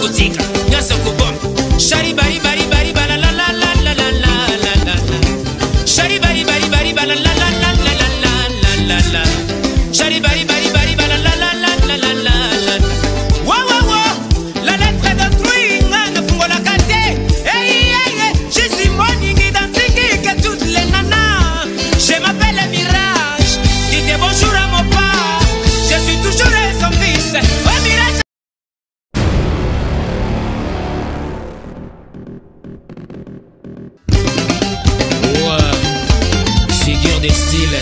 kutika nyasa kubom shari bari bari bari bala la la la la la la la shari bari bari bari bala la la la la la la la shari bari bari bari bala la la la la la la wa wa wa la lettre d'autrui ne fungo la kate je suis mon identique que toutes les nanas je m'appelle Mirage dites bonjour à mon père je suis toujours son fils oh Mirage. Figure des styles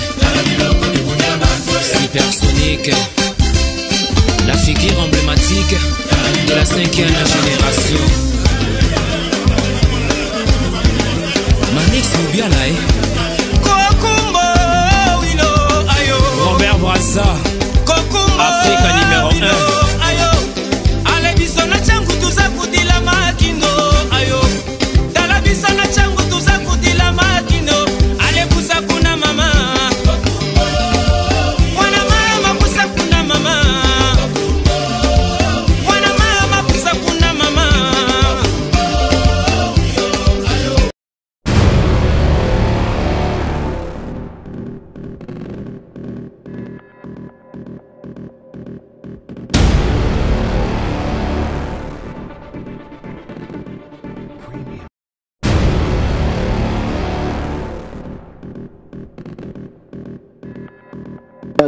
supersonique, la figure emblématique de la 5e génération. Manix Moubiala Kokumbo Wilo Ayo Robert Brassa Kokumbo Africa numéro 1 Ayo Ale bisona changu tuza kudila makino Ayo Dala bisona changu tuza kudila makino Ale busa kuna mama Wana mama busa kuna mama Wana mama busa kuna mama.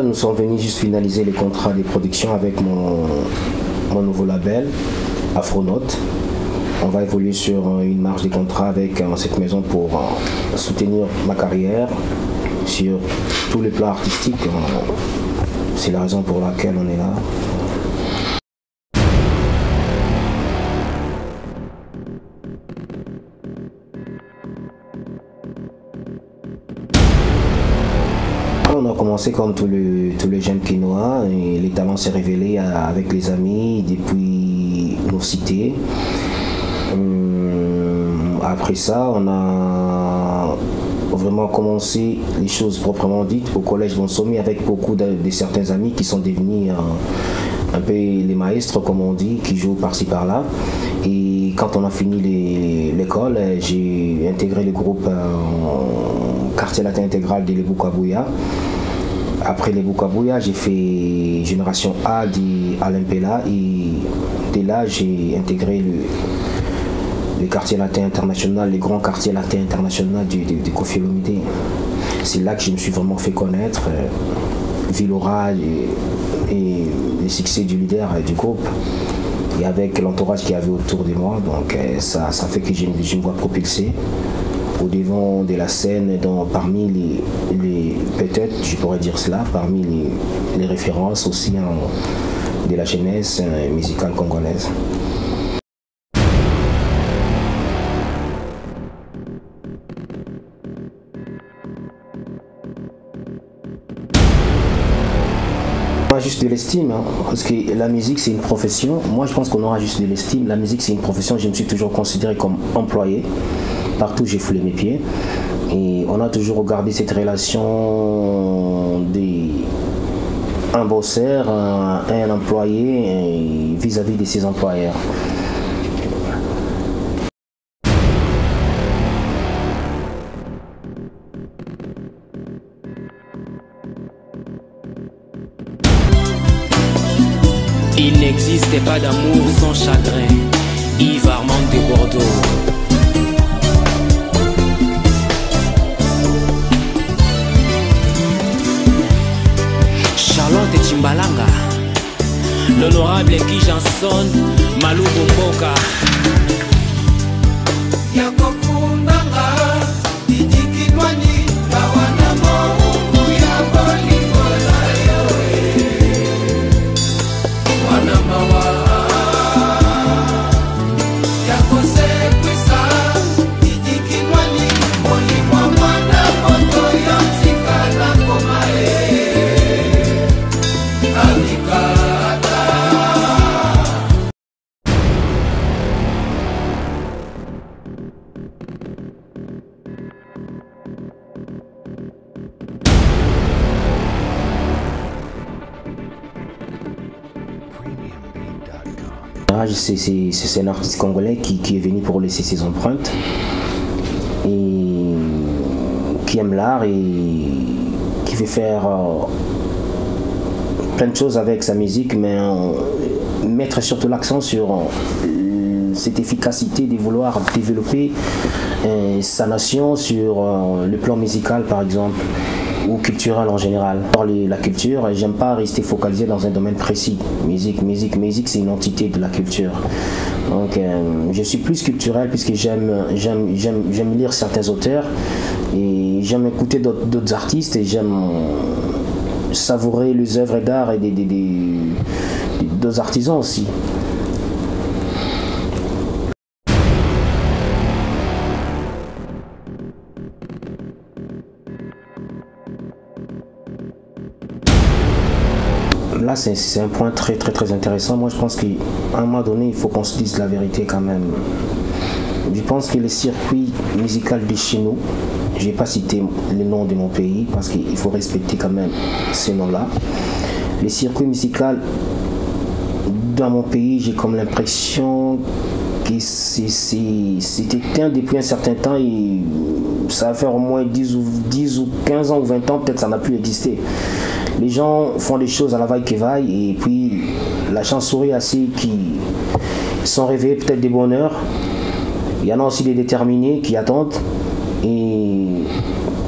Nous sommes venus juste finaliser les contrats de production avec mon nouveau label, Afronote. On va évoluer sur une marge de contrat avec cette maison pour soutenir ma carrière sur tous les plans artistiques. C'est la raison pour laquelle on est là. On a commencé comme tous les jeunes quinois et les talents s'est révélé avec les amis depuis nos cités. Après ça, on a vraiment commencé les choses proprement dites au collège Bonsomi avec beaucoup de certains amis qui sont devenus un peu les maestros comme on dit, qui jouent par-ci par-là. Et quand on a fini l'école, j'ai intégré le groupe Quartier Latin Intégral de l'Ebukabouya. Après l'Ebukabouya, j'ai fait Génération A d'Alain Pella et de là j'ai intégré le Quartier Latin International, les grands quartiers latins internationaux de Koffi Olomide. C'est là que je me suis vraiment fait connaître, vu l'aura et les succès du leader du groupe. Et avec l'entourage qu'il y avait autour de moi, donc ça fait que je me vois propulsé au devant de la scène, parmi les peut-être, je pourrais dire cela, parmi les références aussi de la jeunesse musicale congolaise. Juste de l'estime, hein, parce que la musique c'est une profession. Moi je pense qu'on aura juste de l'estime. La musique c'est une profession. Je me suis toujours considéré comme employé. Partout j'ai foulé mes pieds. Et on a toujours regardé cette relation d'un bosseur, un employé vis-à-vis de ses employeurs. Il n'existe pas d'amour sans chagrin. Yves Armand de Bordeaux. Charlotte Chimbalanga. L'honorable Guy Janson Malou Bomboka. Mirage, c'est un artiste congolais qui est venu pour laisser ses empreintes et qui aime l'art et qui veut faire plein de choses avec sa musique, mais mettre surtout l'accent sur cette efficacité de vouloir développer sa nation sur le plan musical par exemple ou culturel en général. La culture, j'aime pas rester focalisé dans un domaine précis. Musique c'est une entité de la culture. Donc je suis plus culturel puisque j'aime lire certains auteurs et j'aime écouter d'autres artistes et j'aime savourer les œuvres d'art et d'autres artisans aussi. Là, c'est un point très intéressant. Moi, je pense qu'à un moment donné, il faut qu'on se dise la vérité quand même. Je pense que les circuits musicaux de chez nous, je ne vais pas citer les noms de mon pays parce qu'il faut respecter quand même ces noms-là. Les circuits musicaux dans mon pays, j'ai comme l'impression que c'est éteint depuis un certain temps et ça va faire au moins 10 ou 15 ans ou 20 ans, peut-être ça n'a plus existé. Les gens font des choses à la vaille que vaille et puis la chance-souris assez qui sont réveillés peut-être des bonheurs. Il y en a aussi des déterminés qui attendent et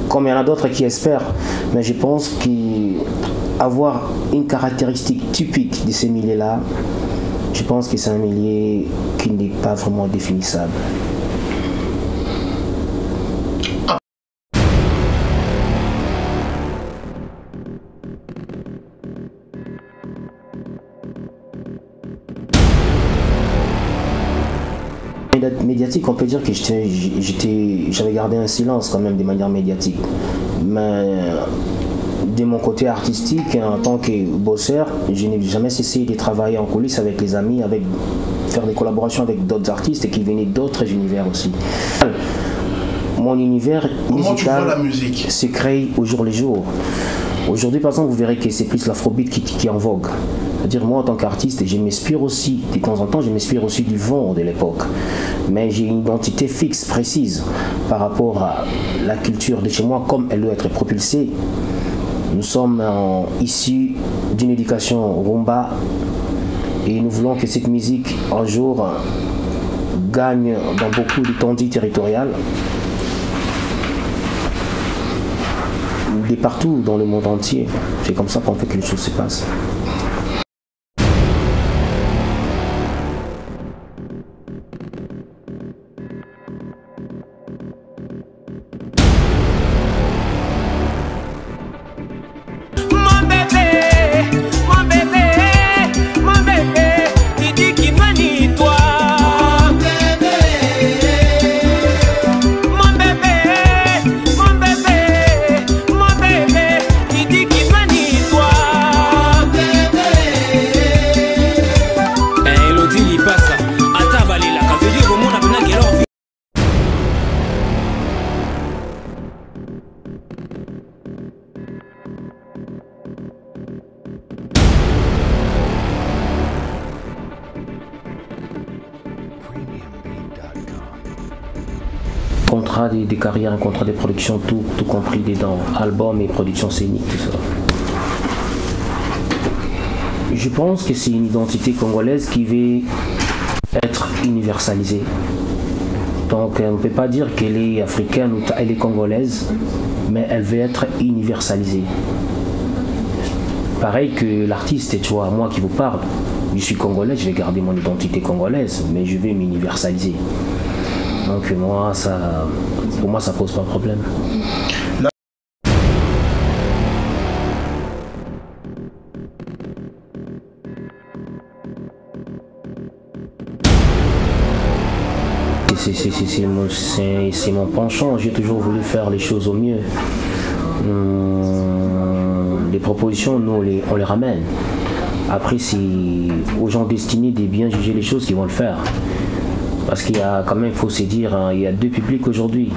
comme il y en a d'autres qui espèrent. Mais je pense qu'avoir une caractéristique typique de ces milieux-là, je pense que c'est un milieu qui n'est pas vraiment définissable. Médiatique, on peut dire que j'avais gardé un silence quand même de manière médiatique. Mais de mon côté artistique, en tant que bosseur, je n'ai jamais cessé de travailler en coulisses avec les amis, faire des collaborations avec d'autres artistes qui venaient d'autres univers aussi. Mon univers musical se crée au jour le jour. Aujourd'hui, par exemple, vous verrez que c'est plus l'afrobeat qui est en vogue. C'est-à-dire, moi, en tant qu'artiste, je m'inspire aussi, de temps en temps, je m'inspire aussi du vent de l'époque. Mais j'ai une identité fixe, précise, par rapport à la culture de chez moi, comme elle doit être propulsée. Nous sommes issus d'une éducation rumba et nous voulons que cette musique, un jour, gagne dans beaucoup d'étendues territoriales. De partout dans le monde entier. C'est comme ça qu'on fait que les choses se passent. Contrat des carrières, un contrat de production, tout compris dedans, album et production scénique, tout ça. Je pense que c'est une identité congolaise qui veut être universalisée. Donc on ne peut pas dire qu'elle est africaine ou elle est congolaise, mais elle veut être universalisée. Pareil que l'artiste, tu vois, moi qui vous parle, je suis congolais, je vais garder mon identité congolaise, mais je vais m'universaliser. Donc moi, pour moi, ça pose pas de problème. C'est mon penchant, j'ai toujours voulu faire les choses au mieux. Les propositions, nous, on les ramène. Après, c'est aux gens destinés de bien juger les choses qui vont le faire. Parce qu'il y a quand même, il faut se dire, hein, il y a deux publics aujourd'hui.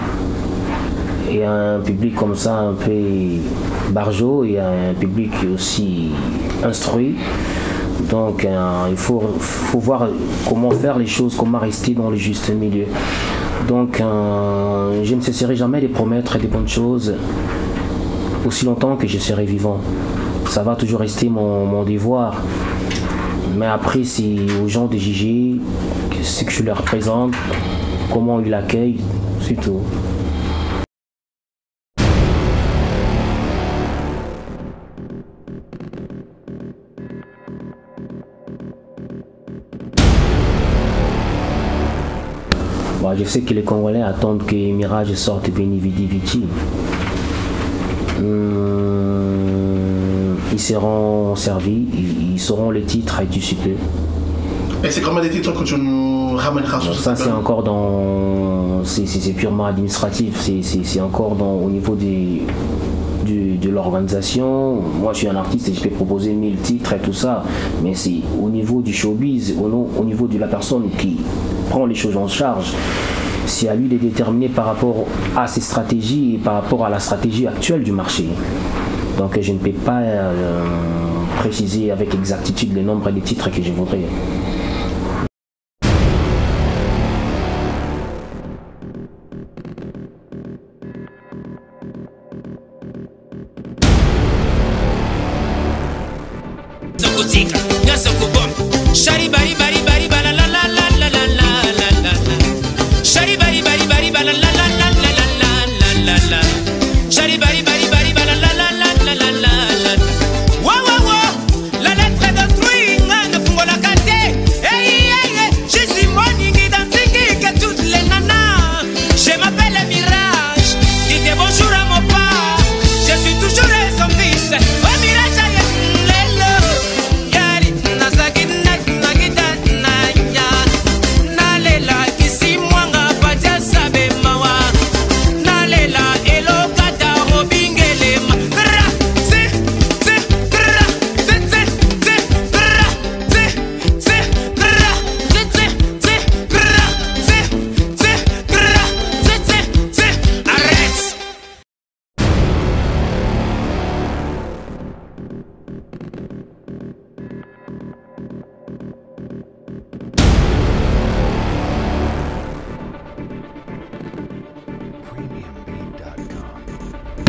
Il y a un public comme ça, un peu barjot, il y a un public aussi instruit. Donc il faut voir comment faire les choses, comment rester dans le juste milieu. Donc je ne cesserai jamais de promettre des bonnes choses aussi longtemps que je serai vivant. Ça va toujours rester mon devoir. Mais après, c'est aux gens de juger ce que je leur présente, comment ils l'accueillent, c'est tout. Bon, je sais que les Congolais attendent que Mirage sorte Veni Vidi Vici. Ils seront servis, ils sauront les titres et tu peux. Et c'est comment des titres que tu nous ramèneras sur ça? C'est encore dans. C'est purement administratif, c'est encore au niveau de l'organisation. Moi je suis un artiste et je peux proposer 1000 titres et tout ça, mais c'est au niveau du showbiz, au niveau de la personne qui prend les choses en charge. C'est à lui de déterminer par rapport à ses stratégies et par rapport à la stratégie actuelle du marché. Donc je ne peux pas préciser avec exactitude le nombre de titres que je voudrais.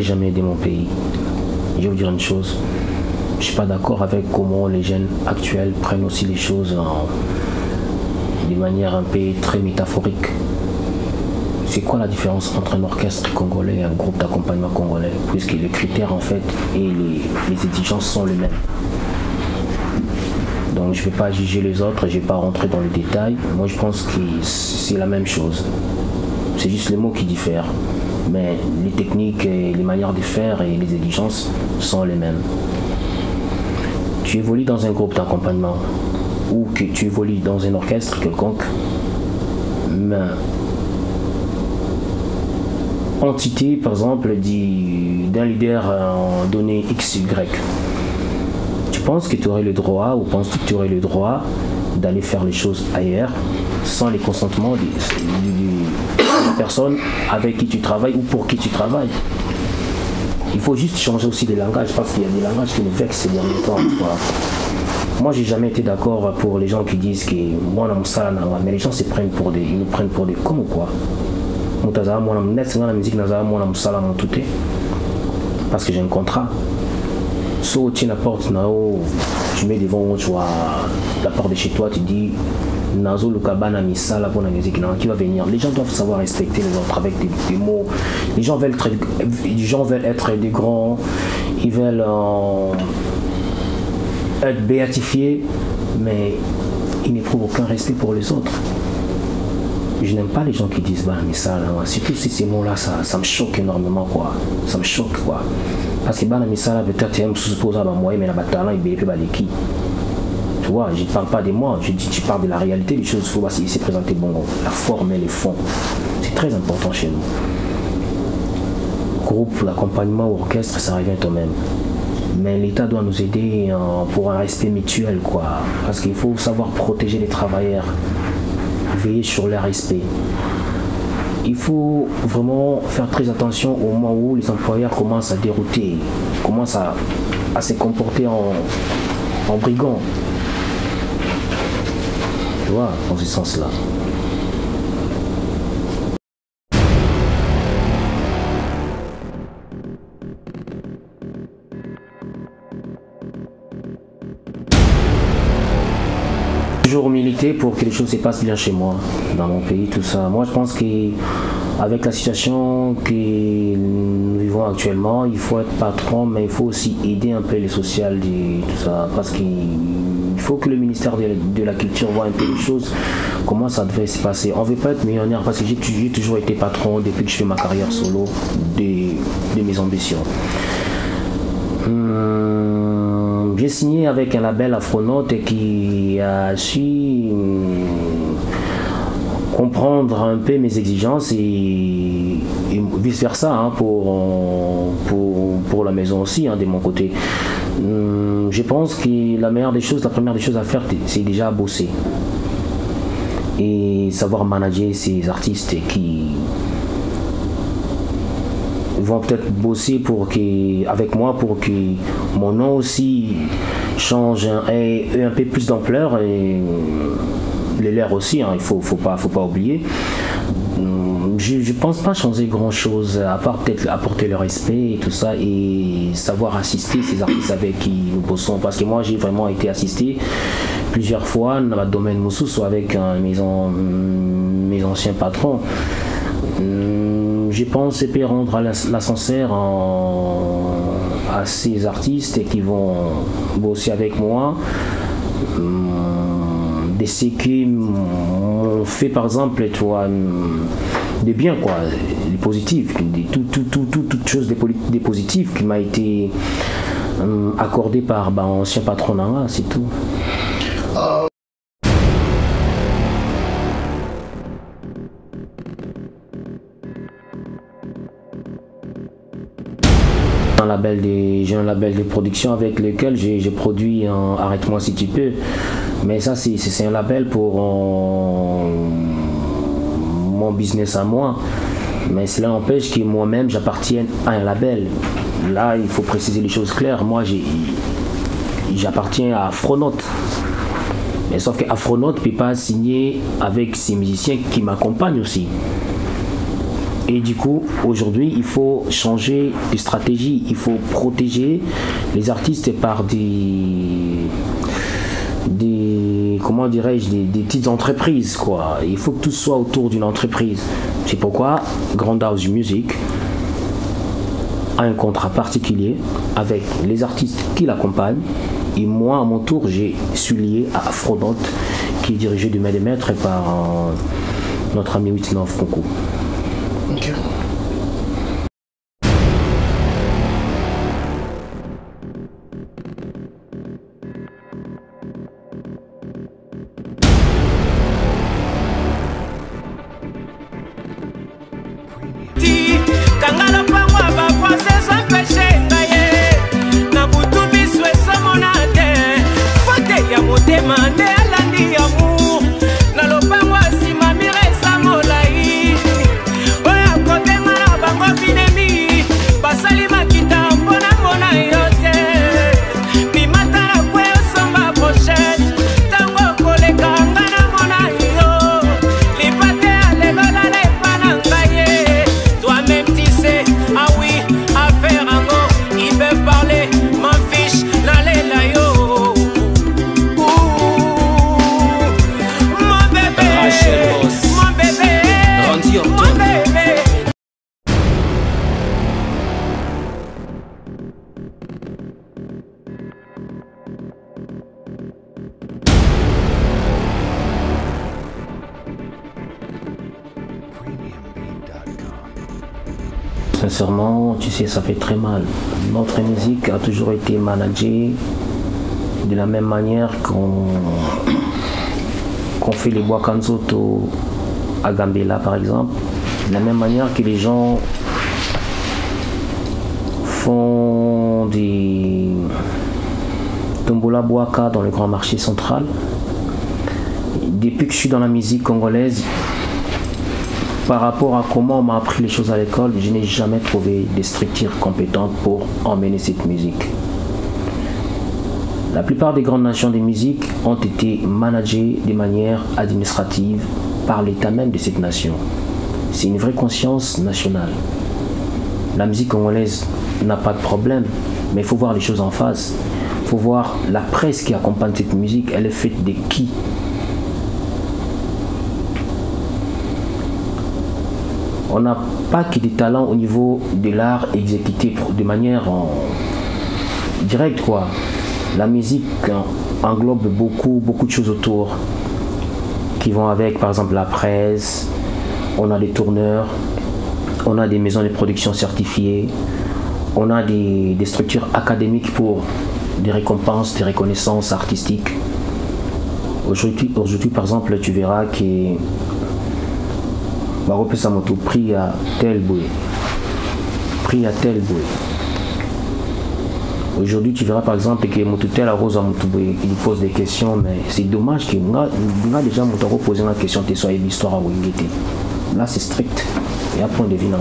Jamais aidé mon pays. Je vais vous dire une chose, je suis pas d'accord avec comment les jeunes actuels prennent aussi les choses de manière un peu très métaphorique. C'est quoi la différence entre un orchestre congolais et un groupe d'accompagnement congolais, puisque les critères en fait et les exigences sont les mêmes. Donc je ne vais pas juger les autres, je ne vais pas rentrer dans les détails. Moi je pense que c'est la même chose. C'est juste les mots qui diffèrent. Mais les techniques et les manières de faire et les exigences sont les mêmes. Tu évolues dans un groupe d'accompagnement ou que tu évolues dans un orchestre quelconque, mais entité par exemple d'un leader donné XY, tu penses que tu aurais le droit ou penses-tu que tu aurais le droit d'aller faire les choses ailleurs sans les consentements des personnes avec qui tu travailles ou pour qui tu travailles? Il faut juste changer aussi des langages parce qu'il y a des langages qui nous vexent ces derniers temps. Voilà. Moi j'ai jamais été d'accord pour les gens qui disent que moi mais les gens ils nous prennent pour des cons ou quoi. Parce que j'ai un contrat. So tu n'apportes tu mets devant la porte de chez toi, tu dis Nazo Lukabana Misala pour la musique qui va venir. Les gens doivent savoir respecter les autres avec des mots. Les gens veulent être des grands, ils veulent être béatifiés, mais ils n'éprouvent aucun respect pour les autres. Je n'aime pas les gens qui disent Bana Misala, surtout si ces mots-là, ça me choque énormément quoi. Ça me choque quoi. Parce que Bana Misala peut-être tu supposes à moi, mais la bataille il peut aller qui. Tu vois, je ne parle pas de moi, tu parles de la réalité des choses. Il faut essayer de présenter bon, la forme et les fonds. C'est très important chez nous. Groupe, l'accompagnement ou orchestre, ça revient au même. Mais l'État doit nous aider pour un respect mutuel, quoi. Parce qu'il faut savoir protéger les travailleurs, veiller sur leur respect. Il faut vraiment faire très attention au moment où les employeurs commencent à dérouter, commencent à se comporter en brigands. tu vois, dans ce sens-là. Toujours militer pour que les choses se passent bien chez moi, dans mon pays, tout ça. Moi, je pense qu'avec la situation que nous vivons actuellement, il faut être patron, mais il faut aussi aider un peu les sociales, tout ça, parce qu'il faut que le ministère de la Culture voit un peu les choses, comment ça devait se passer. On ne veut pas être millionnaire, parce que j'ai toujours été patron depuis que je fais ma carrière solo de mes ambitions. J'ai signé avec un label Afronaute qui a su comprendre un peu mes exigences et vice versa hein, pour la maison aussi hein, de mon côté. Je pense que la première des choses à faire, c'est déjà bosser et savoir manager ces artistes qui vont peut-être bosser avec moi pour que mon nom aussi change ait un peu plus d'ampleur et les leurs aussi, hein, il faut pas oublier. Je pense pas changer grand chose à part peut-être apporter le respect et tout ça et savoir assister ces artistes avec qui nous bossons parce que moi j'ai vraiment été assisté plusieurs fois dans le domaine Moussous avec mes anciens patrons. Je pense que c'est rendre l'ascenseur à ces artistes qui vont bosser avec moi. De ce qui m'ont fait par exemple des biens quoi, des positifs, toute chose des positifs qui m'a été accordé par ancien patronat, c'est tout. J'ai un label de production avec lequel j'ai produit Arrête-moi si tu peux, mais ça c'est un label pour mon business à moi, mais cela n'empêche que moi-même j'appartienne à un label. Là il faut préciser les choses claires, moi j'appartiens à Afronaute, mais sauf que Afronaute ne peut pas signer avec ces musiciens qui m'accompagnent aussi. Et du coup, aujourd'hui, il faut changer de stratégie. Il faut protéger les artistes par comment dirais-je, des petites entreprises, quoi. Il faut que tout soit autour d'une entreprise. C'est pourquoi Grand House Music a un contrat particulier avec les artistes qui l'accompagnent. Et moi, à mon tour, je suis lié à Afronaute, qui est dirigé de main de maître par notre ami Whitnov Conco. Ok. Sincèrement, tu sais, ça fait très mal. Notre musique a toujours été managée de la même manière qu'on fait les bois Kanzoto à Gambela par exemple, de la même manière que les gens font des tombola boaka dans le grand marché central. Depuis que je suis dans la musique congolaise, par rapport à comment on m'a appris les choses à l'école, je n'ai jamais trouvé des structures compétentes pour emmener cette musique. La plupart des grandes nations de musique ont été managées de manière administrative par l'état même de cette nation. C'est une vraie conscience nationale. La musique congolaise n'a pas de problème, mais il faut voir les choses en face. Il faut voir la presse qui accompagne cette musique, elle est faite de qui? On n'a pas que des talents au niveau de l'art exécuté de manière directe, quoi. La musique englobe beaucoup de choses autour qui vont avec, par exemple, la presse. On a des tourneurs, on a des maisons de production certifiées, on a des structures académiques pour des récompenses, des reconnaissances artistiques. Aujourd'hui, par exemple, tu verras que prix à tel bouée. Aujourd'hui, tu verras par exemple que Moutoutel a Rosa Moutouboé, il pose des questions, mais c'est dommage que moi déjà Moutaro posé une question, tu sois l'histoire à Wingete. Là, c'est strict. Et après, on devine.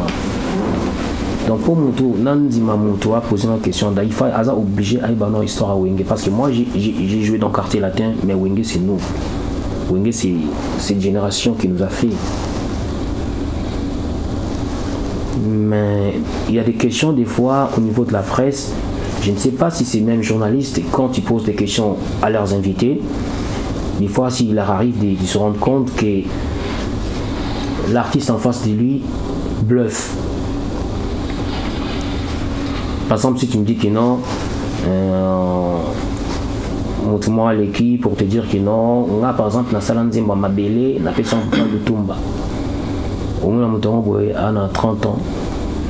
Donc, pour Moutou, Nandima Moutou a posé une question, il faut obligé à une histoire à Wingete. Parce que moi, j'ai joué dans le quartier latin, mais Wingete, c'est nous. Wingete, c'est cette génération qui nous a fait. Mais il y a des questions des fois au niveau de la presse. Je ne sais pas si ces mêmes journalistes, quand ils posent des questions à leurs invités, des fois s'il leur arrive de se rendre compte que l'artiste en face de lui bluffe. Par exemple, si tu me dis que non, montre-moi l'équipe pour te dire que non, on a par exemple dans Salanzimba Mabélé, on appelle ça de Tumba. Au moins, on a 30 ans.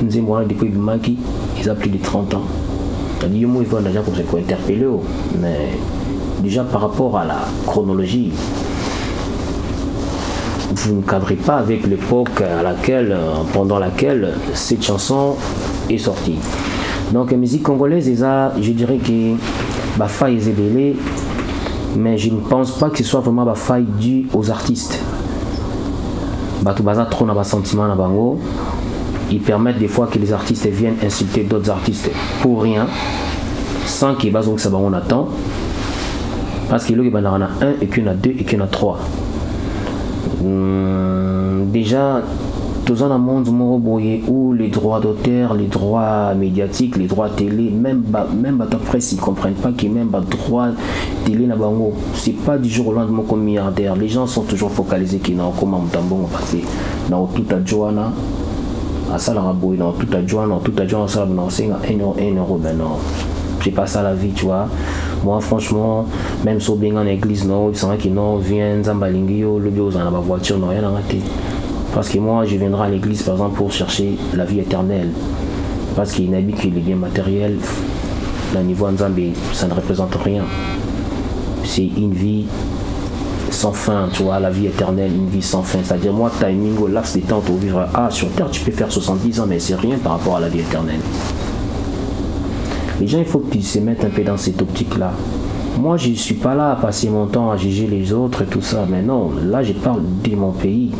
Nous avons depuis Bimaki, ils ont plus de 30 ans. C'est-à-dire qu'ils vont déjà pour se interpeller. Mais déjà par rapport à la chronologie, vous ne cadrez pas avec l'époque pendant laquelle cette chanson est sortie. Donc la musique congolaise, je dirais que la faille est belle, mais je ne pense pas que ce soit vraiment la faille due aux artistes. Trop na sentiment na bango, ils permettent des fois que les artistes viennent insulter d'autres artistes pour rien, sans qu'ils basent que ça on attend, parce qu'il y en a un et qu'il y en a deux et qu'il y en a trois. Déjà, dans un monde où les droits d'auteur, les droits médiatiques, les droits télé, même la presse, ils ne comprennent pas que même les droits télé na bango, c'est pas du jour au lendemain comme milliardaire. Les gens sont toujours focalisés qui n'ont comment m'tambon parce que dans tout à Joana, à Salaraboy, dans tout à Joana, ça va c'est 1 euro, ben non. C'est pas ça la vie, tu vois. Moi, franchement, même si on est en église, non, ils sont qui non, viennent, Zambalingio, le bio, dans la voiture, non, rien à rater. Parce que moi, je viendrai à l'église, par exemple, pour chercher la vie éternelle. Parce qu'il n'a dit que les biens matériels, au niveau Nzambe, ça ne représente rien. C'est une vie sans fin, tu vois, la vie éternelle, une vie sans fin. C'est-à-dire, moi, timing, au laps des temps pour vivre. Sur Terre, tu peux faire 70 ans, mais c'est rien par rapport à la vie éternelle. Les gens, il faut qu'ils se mettent un peu dans cette optique-là. Moi, je ne suis pas là à passer mon temps à juger les autres et tout ça. Mais non, là, je parle de mon pays.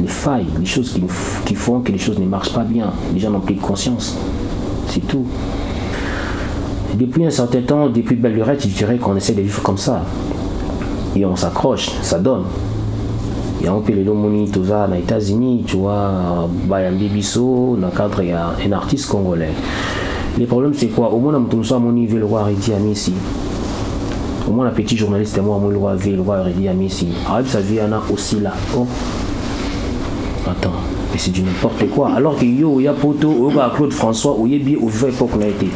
Les failles, les choses qui font que les choses ne marchent pas bien. Les gens n'ont plus de conscience. C'est tout. Depuis un certain temps, depuis belle lurette, je dirais qu'on essaie de vivre comme ça. Et on s'accroche, ça donne. Il y a un peu les Lomoni, tout ça, aux États-Unis, tu vois, Bayambi Bisso, dans le cadre, il y a un artiste congolais. Le problème, c'est quoi? Au moins, on a mon niveau, le roi Redi Amissi. Au moins, la petite journaliste, moi, mon roi Redi Amissi. Arrête, ça vient aussi là. Oh. Attends, mais c'est du n'importe quoi. Alors que yo, il y a Poto, il y a Claude François, il y a bien au vivant époque on a été.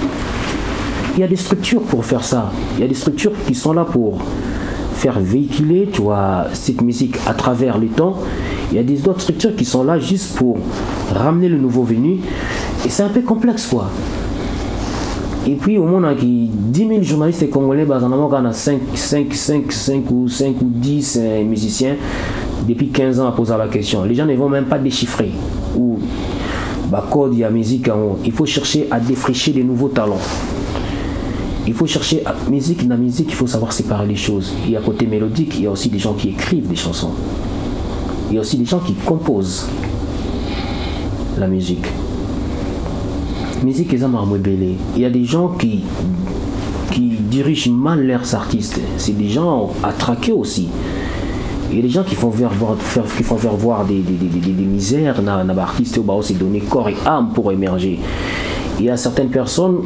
Il y a des structures pour faire ça. Il y a des structures qui sont là pour faire véhiculer, tu vois, cette musique à travers le temps. Il y a des autres structures qui sont là juste pour ramener le nouveau venu. Et c'est un peu complexe, quoi. Et puis au moins, on a 10 000 journalistes congolais, on a 5 ou 10 musiciens. Depuis 15 ans à poser la question. Les gens ne vont même pas déchiffrer. Ou code, il y a musique. Il faut chercher à défricher des nouveaux talents. Il faut chercher à musique. Dans la musique, il faut savoir séparer les choses. Il y a côté mélodique, il y a aussi des gens qui écrivent des chansons. Il y a aussi des gens qui composent la musique. Musique est un belle. Il y a des gens qui qui dirigent mal leurs artistes. C'est des gens à traquer aussi. Il y a des gens qui font faire voir des misères dans les artistes où on s'est donné corps et âme pour émerger. Il y a certaines personnes,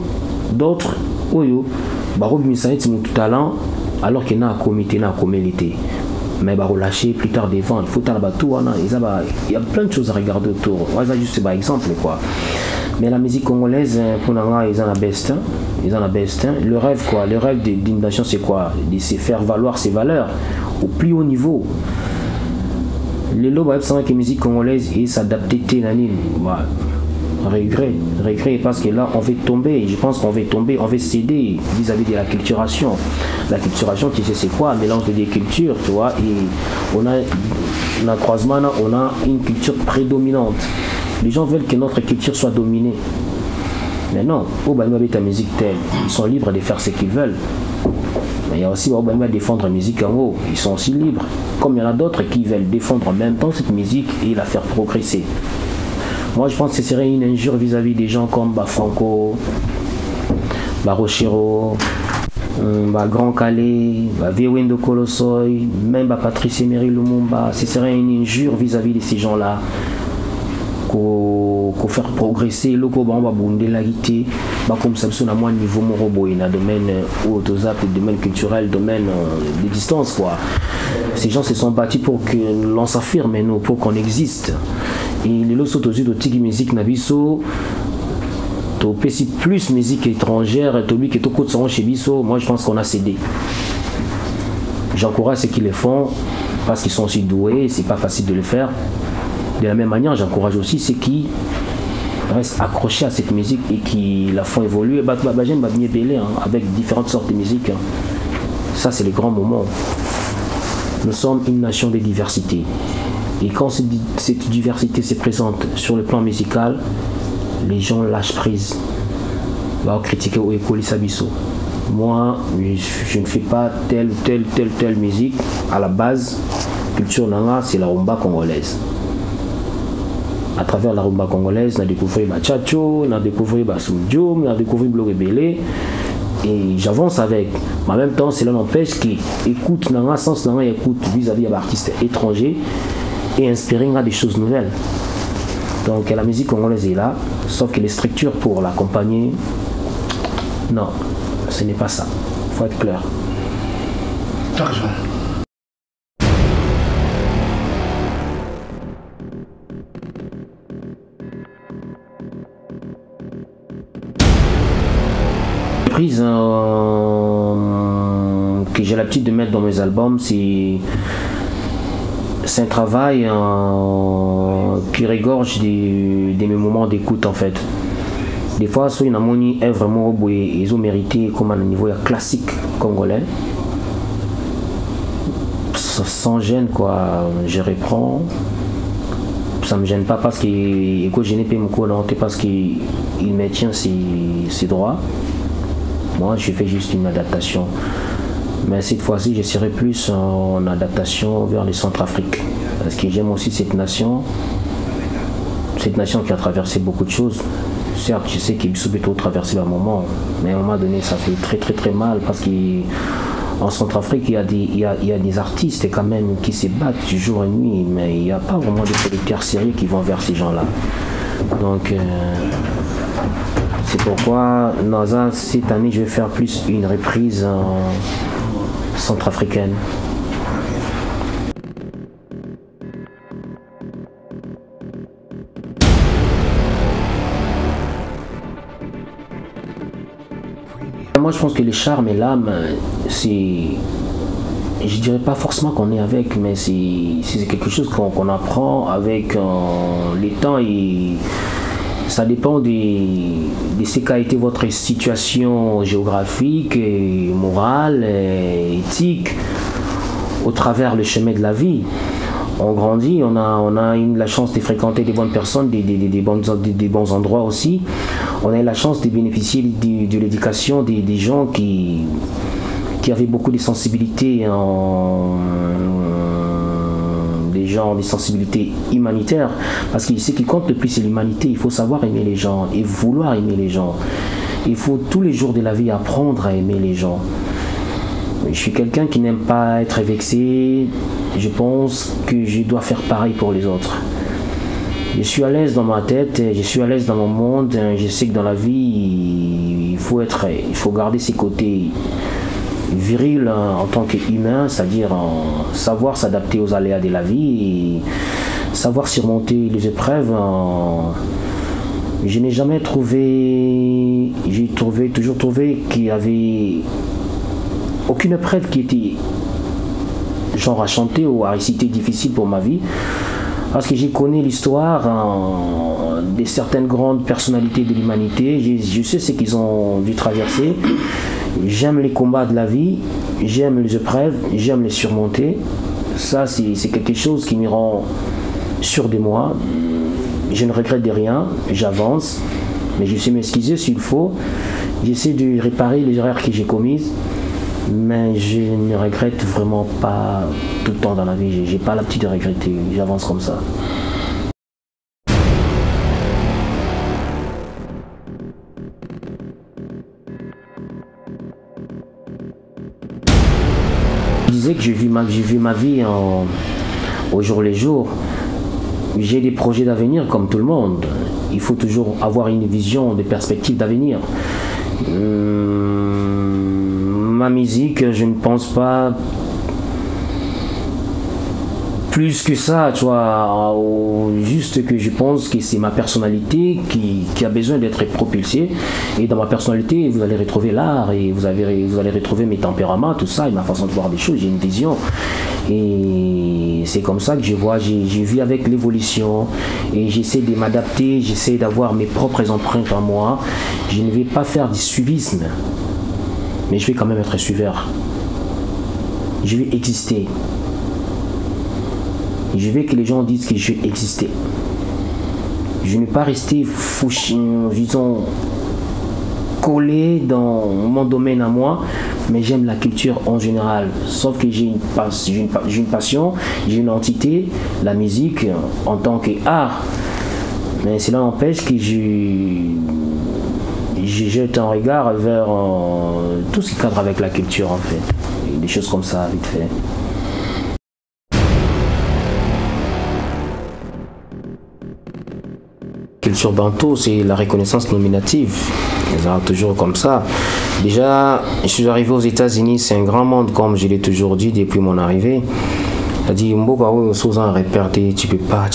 d'autres, où ils ont tout talent alors qu'il y a un comité, un communauté. Mais bah relâcher plus tard devant, il faut tout, il y a plein de choses à regarder autour. Ça juste par exemple quoi. Mais la musique congolaise pour nous ils ont la best, Le rêve quoi, le rêve d'une nation c'est quoi? De se faire valoir ses valeurs au plus haut niveau. Les lots bah que la musique congolaise et s'adapter nanine. Regret parce que là on va tomber, je pense qu'on va tomber, on va céder vis-à-vis de la culturation. La culturation, tu sais c'est quoi? Un mélange de deux cultures, tu vois, et on a un croisement, on a une culture prédominante. Les gens veulent que notre culture soit dominée. Mais non, ta musique telle, ils sont libres de faire ce qu'ils veulent. Mais il y a aussi défendre la musique en haut, ils sont aussi libres. Comme il y en a d'autres qui veulent défendre en même temps cette musique et la faire progresser. Moi, je pense que ce serait une injure vis-à-vis des gens comme Franco, Rochero, Grand Calais, Viewendo Colossoy, même Patrice Emery Lumumba. Ce serait une injure vis-à-vis de ces gens-là. Qu'on faire progresser, le comme ça, on a moins de niveau morobo, il y a un domaine domaine culturel, domaine de distance, quoi. Ces gens se sont battus pour que l'on s'affirme, nous, pour qu'on existe. Et les lots sont aussi de tiki musique nabiso, to plus musique étrangère, to qui est chez Bisso. Moi, je pense qu'on a cédé. J'encourage ceux qui le font parce qu'ils sont aussi doués, c'est pas facile de le faire. De la même manière, j'encourage aussi ceux qui restent accrochés à cette musique et qui la font évoluer. J'aime bien belé avec différentes sortes de musique. Ça, c'est les grands moments. Nous sommes une nation de diversité. Et quand cette diversité se présente sur le plan musical, les gens lâchent prise. Va critiquer ou écouler Sabiso. Moi, je ne fais pas telle musique. À la base, culture nanga, c'est la rumba congolaise. À travers la rumba congolaise, on a découvert Bachacho, on a découvert Soumdium, on a découvert Blorébélé. Et j'avance avec. Mais en même temps, cela n'empêche qu'ils écoutent nanga, sens nanga, écoute vis-à-vis d'artistes étrangers et inspirer des choses nouvelles. Donc la musique congolaise est là, sauf que les structures pour l'accompagner, non, ce n'est pas ça. Il faut être clair. Argent. Prise que j'ai l'habitude de mettre dans mes albums, c'est un travail qui regorge de mes moments d'écoute en fait. Des fois, soit une harmonie est vraiment ils ont mérité comme à un niveau classique congolais. Sans gêne quoi, je reprends. Ça me gêne pas parce que je n'ai pas me connaître parce qu'il me tient ses droits. Moi, je fais juste une adaptation. Mais cette fois-ci, je serai plus en adaptation vers le Centrafrique. Parce que j'aime aussi cette nation qui a traversé beaucoup de choses. Certes, je sais qu'il a trop traversé un moment, mais à un moment donné, ça fait très mal parce qu'en Centrafrique, il y a des artistes quand même qui se battent jour et nuit, mais il n'y a pas vraiment de producteurs sérieux qui vont vers ces gens-là. Donc, c'est pourquoi, cette année, je vais faire plus une reprise centrafricaine. Moi, je pense que le charme et l'âme, c'est... Je dirais pas forcément qu'on est avec, mais c'est quelque chose qu'on apprend avec les temps et... Ça dépend de ce qu'a été votre situation géographique, et morale, et éthique, au travers le chemin de la vie. On grandit, on a la chance de fréquenter des bonnes personnes, des bons endroits aussi. On a eu la chance de bénéficier de l'éducation des gens qui avaient beaucoup de sensibilité des sensibilités humanitaires, parce que ce qui compte le plus c'est l'humanité. Il faut savoir aimer les gens et vouloir aimer les gens. Il faut tous les jours de la vie apprendre à aimer les gens. Je suis quelqu'un qui n'aime pas être vexé. Je pense que je dois faire pareil pour les autres. Je suis à l'aise dans ma tête, je suis à l'aise dans mon monde. Je sais que dans la vie, il faut garder ses côtés virils en tant qu'humain, c'est-à-dire savoir s'adapter aux aléas de la vie et savoir surmonter les épreuves. Je n'ai jamais trouvé, toujours trouvé qu'il y avait aucune épreuve qui était genre à chanter ou à réciter difficile pour ma vie, parce que j'ai connu l'histoire de certaines grandes personnalités de l'humanité. Je sais ce qu'ils ont dû traverser. J'aime les combats de la vie, j'aime les épreuves, j'aime les surmonter. Ça, c'est quelque chose qui me rend sûr de moi. Je ne regrette de rien, j'avance, mais je sais m'excuser s'il faut. J'essaie de réparer les erreurs que j'ai commises, mais je ne regrette vraiment pas tout le temps dans la vie. J'ai pas l'habitude de regretter, j'avance comme ça. Je disais que j'ai vu ma vie au jour le jour. J'ai des projets d'avenir comme tout le monde. Il faut toujours avoir une vision, des perspectives d'avenir. Ma musique, je ne pense pas plus que ça, tu vois, juste que je pense que c'est ma personnalité qui a besoin d'être propulsée. Et dans ma personnalité, vous allez retrouver l'art et vous allez retrouver mes tempéraments, tout ça, et ma façon de voir des choses. J'ai une vision. Et c'est comme ça que je vois, j'ai vu avec l'évolution et j'essaie de m'adapter, j'essaie d'avoir mes propres empreintes en moi. Je ne vais pas faire du suivisme, mais je vais quand même être suiveur. Je vais exister. Je veux que les gens disent que je vais exister. Je ne vais pas rester disons, collé dans mon domaine à moi, mais j'aime la culture en général. Sauf que j'ai une passion, j'ai une entité, la musique en tant qu'art. Mais cela n'empêche que je jette un regard vers tout ce qui cadre avec la culture en fait. Et des choses comme ça, vite fait. Culture bantou, c'est la reconnaissance nominative. C'est toujours comme ça. Déjà, je suis arrivé aux États-Unis, c'est un grand monde, comme je l'ai toujours dit depuis mon arrivée. C'est-à-dire, tu peux pas,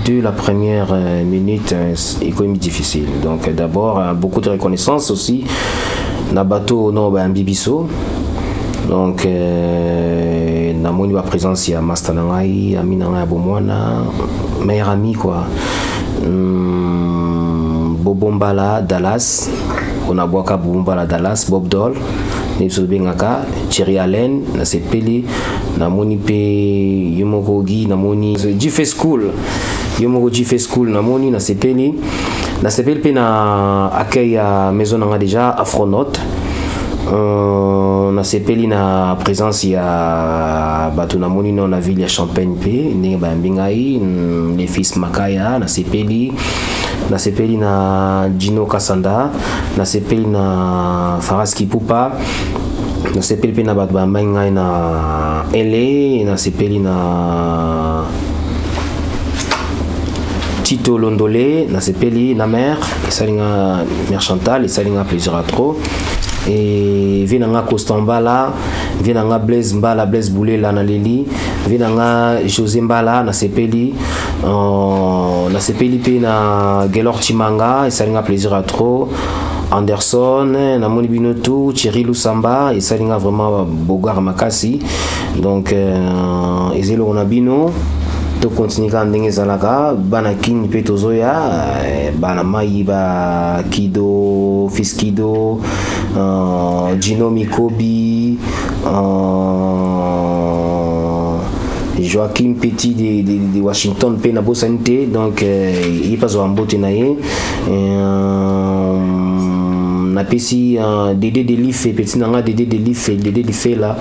dès la première minute, c'est quand même difficile. Donc, d'abord, beaucoup de reconnaissance aussi. Nabato, non, un bibiso. Donc, na moni ba présence ya Master Nangai, Amina Bomwana, meilleur ami quoi. Bobombala Dallas, on a boaka Bobombala Dallas, Bob Doll, Nebsobengaka, Thierry Allen, na sepeli, na moni pe Yomogogi, na moni Jife School, Yomogo Jife School, na moni na sepeli pe na accueil à maison nanga déjà Afronaut. Na sepeli na présence ya bato na moni na ville ya Champagne pe ndenge ba mbingai les fils Makaya na sepeli na Gino Kasanda na sepeli na Faras Kipupa na sepeli pe na bato ba mbingai na LA na sepeli na Tito Londolé na sepeli na mère esalinga mère Chantal esalinga plaisir à trop. Et Vinanga Kostambala, Vinanga Blaise Mbala, Blaise Boulela na Leli, Vinanga José Mbala na sepeli pe na Gelor Chimanga, et ça a plaisir à trop. Anderson, na Moni Binotou, Thierry Lusamba, et ça a vraiment Bogar Makasi. Donc, Ezelo Onabino. To continue quand ndenge zalaka bana king pe tozoya bana mai ba Kido Fiskido Gino Mikobi Joachim Petit de Washington pe na bosanité donc il passe en beauté naie napesi Dédé Delifé petit nanga Dédé Delifé là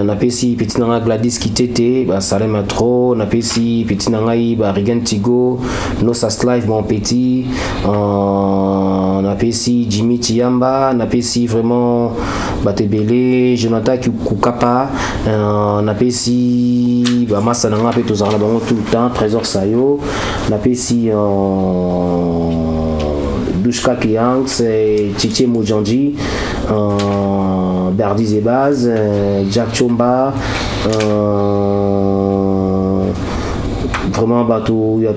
napesi petit nanga Gladys Kitete ba salema trop napesi petit nanga ba Regan Tigo Nosas Live mon petit napesi Jimmy Tiamba napesi vraiment Batebele Jonathan Kukapa napesi ba massa nanga pe tozala bango tout le temps Trésor Sayo napesi Dushka Kiangs, Chiche Mojanji, Berdi Zebaz, Jack Chomba, vraiment bateau, il y a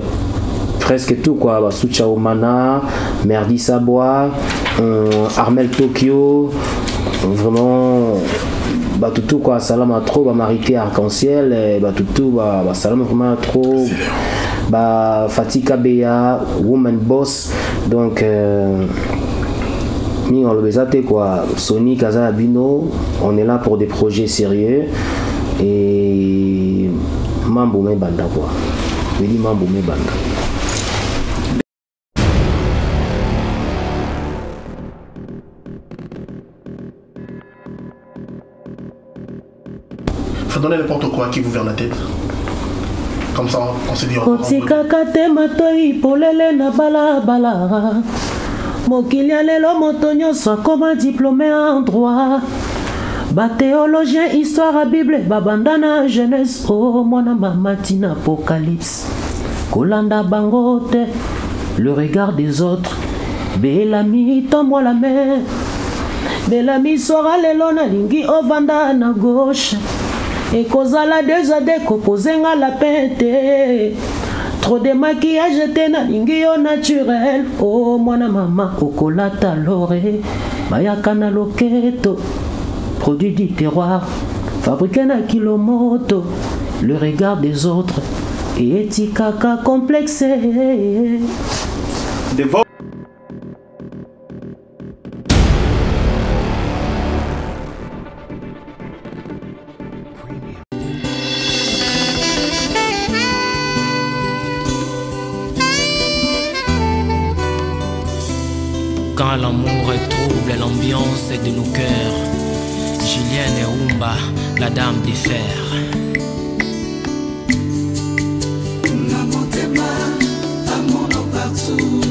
presque tout quoi, Soucha Omana, Merdi Sabois, Armel Tokyo, vraiment tout quoi, Salam à trop, Marité Arc-en-Ciel, tout, Salam vraiment trop. Fatika Beya, Woman Boss, donc on le besate quoi, Sony Kaza Abino, on est là pour des projets sérieux et Mambo me banda quoi, je dis Mambo me banda. Faut donner n'importe quoi qui vous vient en la tête. Comme ça, on se dit Kotika kate matoi polele na bala bala. Mokili lelo motonyo soit comme un diplômé en droit. Ba théologien histoire à Bible babandana Genèse oh mwana mamatina Apocalypse. Kolanda bangote le regard des autres. Belami tombe la main. Belami sera lelo na lingi ovanda na gauche. Et kozala deux ade kopozenga la pente. Trop de maquillage te na lingi yo naturel. Oh mwana mama okolata lore. Bayaka na loketo. Produit du terroir. Fabriqué na kilomoto. Le regard des autres. Et etikaka complexé. Quand l'amour trouble l'ambiance de nos cœurs, Julienne et Rumba, la dame des fers. La montée à mon partout.